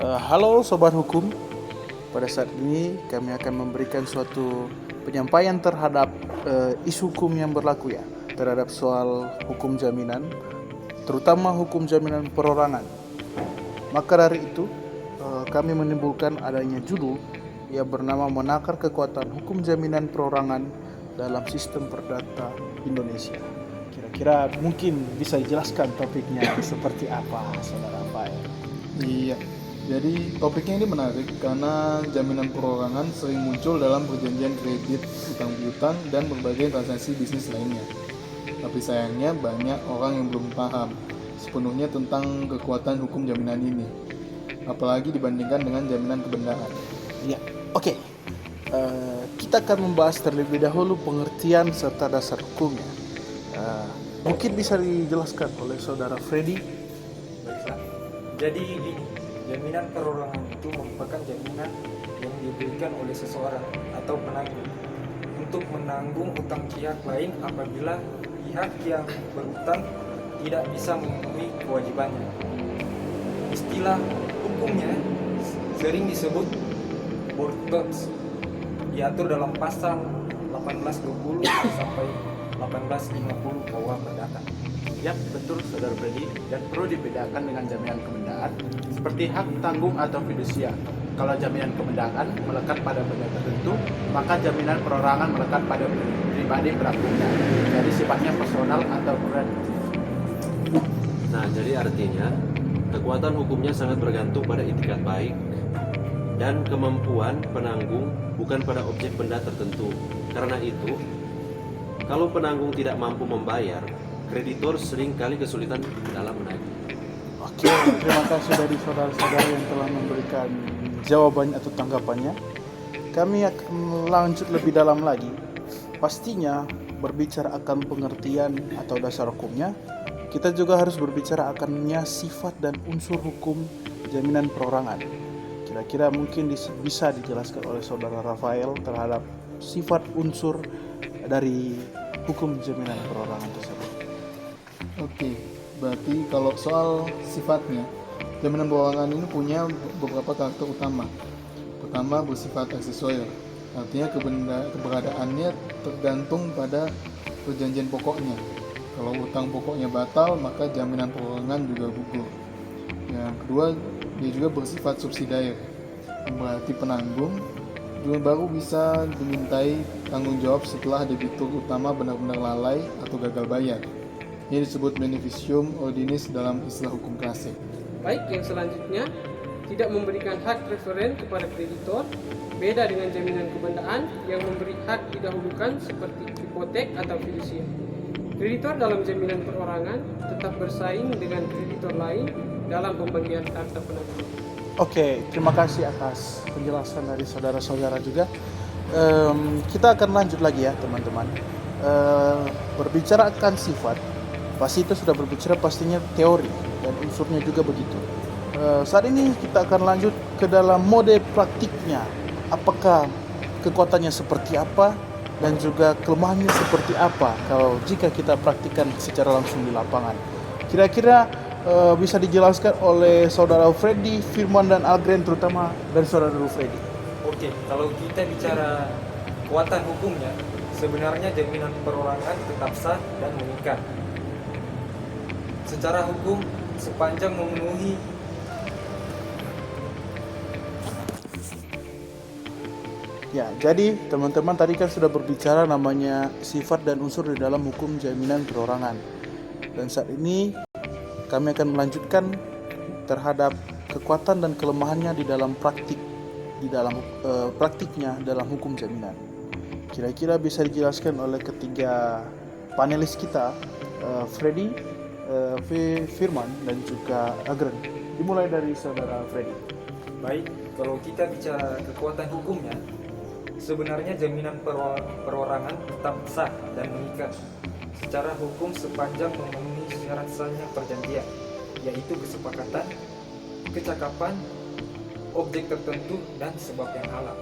Halo Sobat Hukum, pada saat ini kami akan memberikan suatu penyampaian terhadap isu hukum yang berlaku ya, terhadap soal hukum jaminan, terutama hukum jaminan perorangan. Maka dari itu kami menimbulkan adanya judul yang bernama Menakar Kekuatan Hukum Jaminan Perorangan dalam Sistem Perdata Indonesia. Kira-kira mungkin bisa dijelaskan topiknya seperti apa, Saudara Rafael? Iya, jadi topiknya ini menarik karena jaminan perorangan sering muncul dalam perjanjian kredit, utang piutang, dan berbagai transaksi bisnis lainnya. Tapi sayangnya banyak orang yang belum paham sepenuhnya tentang kekuatan hukum jaminan ini, apalagi dibandingkan dengan jaminan kebendaan. Ya, oke. Kita akan membahas terlebih dahulu pengertian serta dasar hukumnya. Mungkin bisa dijelaskan oleh Saudara Freddy. Baiklah. Jadi gini, jaminan perorangan itu merupakan jaminan yang diberikan oleh seseorang atau penanggung untuk menanggung utang pihak lain apabila pihak yang berutang tidak bisa memenuhi kewajibannya. Istilah hukumnya sering disebut board terms, diatur dalam pasal 1820 sampai 1850 KUH Perdata. Ya, betul Saudara Freddy, dan perlu dibedakan dengan jaminan kebendaan seperti hak tanggung atau fidusia. Kalau jaminan kebendaan melekat pada benda tertentu, maka jaminan perorangan melekat pada pribadi pelakunya. Jadi sifatnya personal atau kolektif. Nah, jadi artinya kekuatan hukumnya sangat bergantung pada itikat baik dan kemampuan penanggung, bukan pada objek benda tertentu. Karena itu, kalau penanggung tidak mampu membayar, kreditor sering kali kesulitan dalam menagih. Oke, terima kasih dari saudara-saudara yang telah memberikan jawabannya atau tanggapannya. Kami akan lanjut lebih dalam lagi. Pastinya berbicara akan pengertian atau dasar hukumnya, kita juga harus berbicara akannya sifat dan unsur hukum jaminan perorangan. Kira-kira mungkin bisa dijelaskan oleh Saudara Rafael terhadap sifat unsur dari hukum jaminan perorangan tersebut. Oke, berarti kalau soal sifatnya, jaminan perorangan ini punya beberapa karakter utama. Pertama, bersifat aksesoris, artinya keberadaannya tergantung pada perjanjian pokoknya. Kalau utang pokoknya batal, maka jaminan perorangan juga gugur. Yang kedua, dia juga bersifat subsidiar, berarti penanggung juga baru bisa dimintai tanggung jawab setelah debitur utama benar-benar lalai atau gagal bayar. Ini disebut beneficium ordinis dalam istilah hukum klasik. Baik, yang selanjutnya tidak memberikan hak preferen kepada kreditor, beda dengan jaminan kebendaan yang memberi hak didahulukan seperti hipotek atau fidusia. Kreditor dalam jaminan perorangan tetap bersaing dengan kreditor lain dalam pembagian harta penanggung. Oke, terima kasih atas penjelasan dari saudara-saudara juga. Kita akan lanjut lagi ya teman-teman. Berbicara akan sifat, pasti itu sudah berbicara pastinya teori dan unsurnya juga begitu. Saat ini kita akan lanjut ke dalam mode praktiknya. Apakah kekuatannya seperti apa dan juga kelemahannya seperti apa kalau jika kita praktikkan secara langsung di lapangan. Kira-kira bisa dijelaskan oleh Saudara Freddy, Firman, dan Algren, terutama dari Saudara Freddy. Oke, kalau kita bicara kekuatan hukumnya, sebenarnya jaminan perorangan tetap sah dan mengikat. Secara hukum, sepanjang memenuhi Ya, jadi teman-teman tadi kan sudah berbicara namanya sifat dan unsur di dalam hukum jaminan perorangan. Dan saat ini kami akan melanjutkan terhadap kekuatan dan kelemahannya di dalam praktiknya dalam hukum jaminan. Kira-kira bisa dijelaskan oleh ketiga panelis kita, Freddy, Firman, dan juga Agren. Dimulai dari Saudara Freddy. baik. Kalau kita bicara kekuatan hukumnya, sebenarnya jaminan perorangan tetap sah dan mengikat secara hukum sepanjang memenuhi syarat sahnya perjanjian, yaitu kesepakatan, kecakapan, objek tertentu, dan sebab yang halal.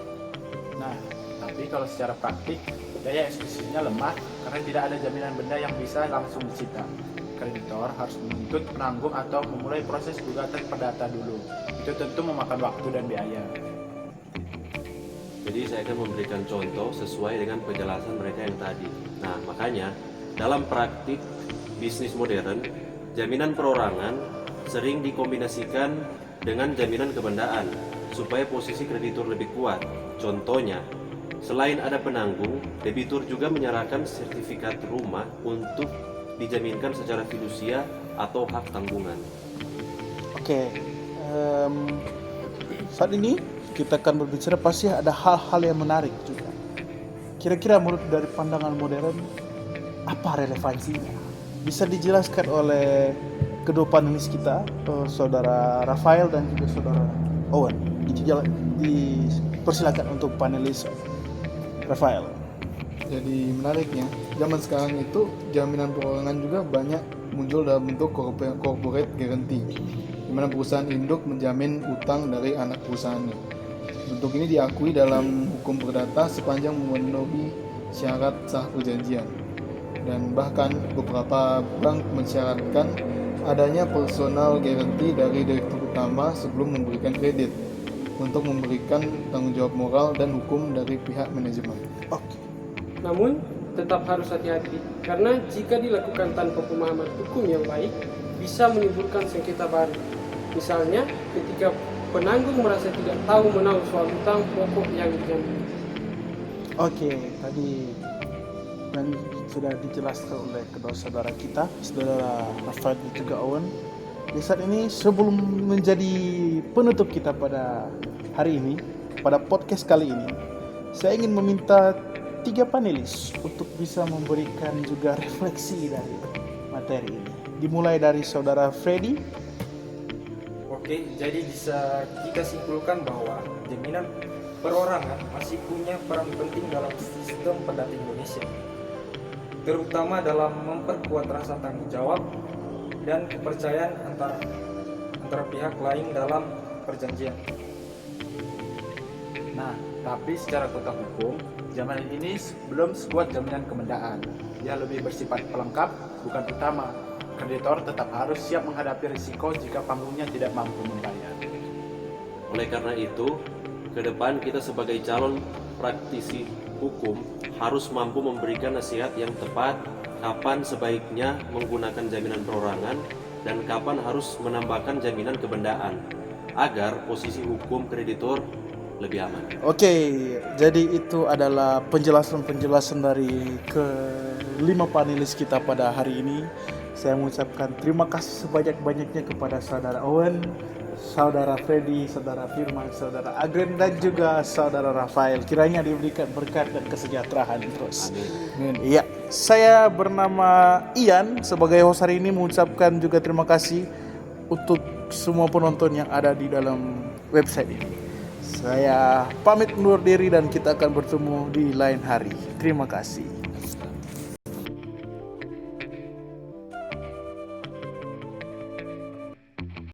Nah, tapi kalau secara praktik, daya eksekusinya lemah karena tidak ada jaminan benda yang bisa langsung disita. kreditor harus menuntut penanggung atau memulai proses gugatan perdata dulu. Itu tentu memakan waktu dan biaya. Jadi saya akan memberikan contoh sesuai dengan penjelasan mereka yang tadi. Nah, makanya dalam praktik bisnis modern, jaminan perorangan sering dikombinasikan dengan jaminan kebendaan supaya posisi kreditur lebih kuat. Contohnya, selain ada penanggung, debitur juga menyerahkan sertifikat rumah untuk dijaminkan secara fidusia atau hak tanggungan. Oke, saat ini kita akan berbicara, pasti ada hal-hal yang menarik juga. Kira-kira menurut dari pandangan modern, apa relevansinya? Bisa dijelaskan oleh kedua panelis kita, saudara Rafael dan juga saudara Owen. Dipersilakan untuk panelis Rafael. Jadi menariknya, zaman sekarang itu jaminan perorangan juga banyak muncul dalam bentuk corporate guarantee, di mana perusahaan induk menjamin utang dari anak perusahaannya. Bentuk ini diakui dalam hukum perdata sepanjang memenuhi syarat sah perjanjian. Dan bahkan beberapa bank mensyaratkan adanya personal guarantee dari direktur utama sebelum memberikan kredit, untuk memberikan tanggung jawab moral dan hukum dari pihak manajemen. Oke. Namun, tetap harus hati-hati, karena jika dilakukan tanpa pemahaman hukum yang baik, bisa menimbulkan sengketa baru. Misalnya, ketika penanggung merasa tidak tahu menahu soal utang pokok yang dijamin. Oke, tadi dan sudah dijelaskan oleh kedua saudara kita, saudara Rafael dan juga Owen. Di saat ini, sebelum menjadi penutup kita pada hari ini, pada podcast kali ini, saya ingin meminta 3 panelis untuk bisa memberikan juga refleksi dari materi ini. Dimulai dari saudara Freddy. Oke, jadi bisa kita simpulkan bahwa jaminan perorangan masih punya peran penting dalam sistem perdata Indonesia, terutama dalam memperkuat rasa tanggung jawab dan kepercayaan antara pihak lain dalam perjanjian. Nah, tapi secara konteks hukum, jaminan ini belum sekuat jaminan kebendaan. Dia lebih bersifat pelengkap, bukan utama. Kreditor tetap harus siap menghadapi risiko jika panggungnya tidak mampu membayar. Oleh karena itu, ke depan kita sebagai calon praktisi hukum harus mampu memberikan nasihat yang tepat kapan sebaiknya menggunakan jaminan perorangan dan kapan harus menambahkan jaminan kebendaan agar posisi hukum kreditur lebih aman. Oke, jadi itu adalah penjelasan-penjelasan dari kelima panelis kita pada hari ini. Saya mengucapkan terima kasih sebanyak-banyaknya kepada saudara Owen, saudara Freddy, saudara Firman, saudara Agren, dan juga saudara Rafael. Kiranya diberikan berkat dan kesejahteraan terus. Amin. Iya, saya bernama Ian sebagai host hari ini mengucapkan juga terima kasih untuk semua penonton yang ada di dalam website ini. Saya pamit undur diri dan kita akan bertemu di lain hari. Terima kasih.